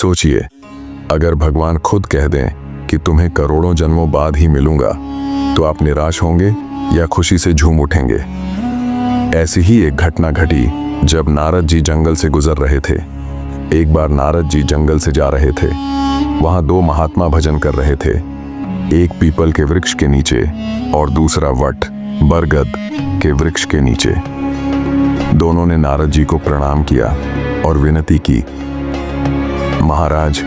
सोचिए, अगर भगवान खुद कह दें कि तुम्हें करोड़ों जन्मों बाद ही मिलूंगा, तो आप निराश होंगे या खुशी से झूम उठेंगे। ऐसी ही एक घटना घटी जब नारद जी जंगल से गुजर रहे थे। एक बार नारद जी जंगल से जा रहे थे। वहां दो महात्मा भजन कर रहे थे, एक पीपल के वृक्ष के नीचे और दूसरा वट बरगद के वृक्ष के नीचे। दोनों ने नारद जी को प्रणाम किया और विनती की, महाराज,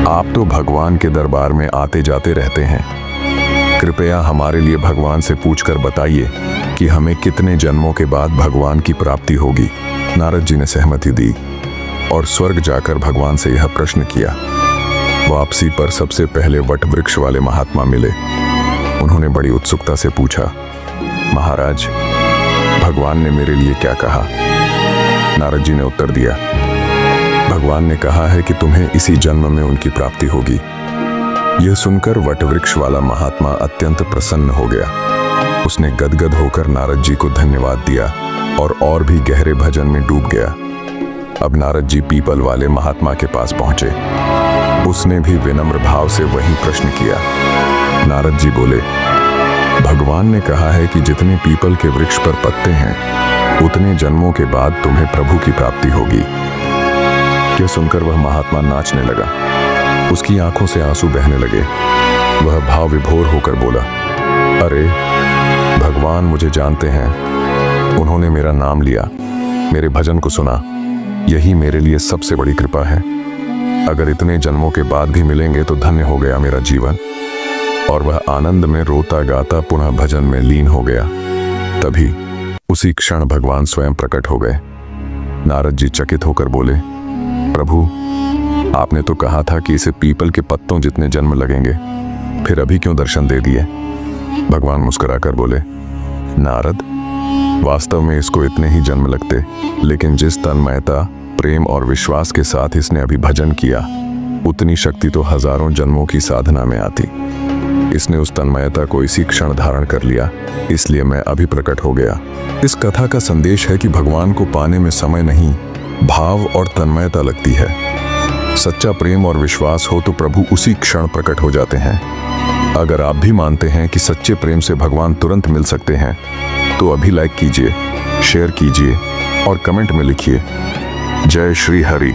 आप तो भगवान के दरबार में आते जाते रहते हैं, कृपया हमारे लिए भगवान से पूछकर बताइए कि हमें कितने जन्मों के बाद भगवान की प्राप्ति होगी। नारद जी ने सहमति दी और स्वर्ग जाकर भगवान से यह प्रश्न किया। वापसी पर सबसे पहले वट वृक्ष वाले महात्मा मिले। उन्होंने बड़ी उत्सुकता से पूछा, महाराज, भगवान ने मेरे लिए क्या कहा? नारद जी ने उत्तर दिया, भगवान ने कहा है कि तुम्हें इसी जन्म में उनकी प्राप्ति होगी। यह सुनकर वट वृक्ष वाला महात्मा अत्यंत प्रसन्न हो गया। उसने गदगद होकर नारद जी को धन्यवाद दिया और भी गहरे भजन में डूब गया। अब नारद जी पीपल वाले महात्मा के पास पहुंचे। उसने भी विनम्र भाव से वही प्रश्न किया। नारद जी बोले, भगवान ने कहा है कि जितने पीपल के वृक्ष पर पत्ते हैं, उतने जन्मों के बाद तुम्हें प्रभु की प्राप्ति होगी। यह सुनकर वह महात्मा नाचने लगा। उसकी आंखों से आंसू बहने लगे। वह भाव विभोर होकर बोला, अरे भगवान मुझे जानते हैं, उन्होंने मेरा नाम लिया, मेरे भजन को सुना, यही मेरे लिए सबसे बड़ी कृपा है। अगर इतने जन्मों के बाद भी मिलेंगे तो धन्य हो गया मेरा जीवन। और वह आनंद में रोता गाता पुनः भजन में लीन हो गया। तभी उसी क्षण भगवान स्वयं प्रकट हो गए। नारद जी चकित होकर बोले, प्रभु, आपने तो कहा था कि इसे पीपल के पत्तों जितने जन्म लगेंगे, फिर अभी क्यों दर्शन दे दिए? भगवान मुस्कुराकर बोले, नारद, वास्तव में इसको इतने ही जन्म लगते, लेकिन जिस तन्मयता, प्रेम और विश्वास के साथ इसने अभी भजन किया, उतनी शक्ति तो हजारों जन्मों की साधना में आती। इसने उस तन्मयता को इसी क्षण धारण कर लिया, इसलिए मैं अभी प्रकट हो गया। इस कथा का संदेश है कि भगवान को पाने में समय नहीं, भाव और तन्मयता लगती है। सच्चा प्रेम और विश्वास हो तो प्रभु उसी क्षण प्रकट हो जाते हैं। अगर आप भी मानते हैं कि सच्चे प्रेम से भगवान तुरंत मिल सकते हैं, तो अभी लाइक कीजिए, शेयर कीजिए और कमेंट में लिखिए, जय श्री हरि।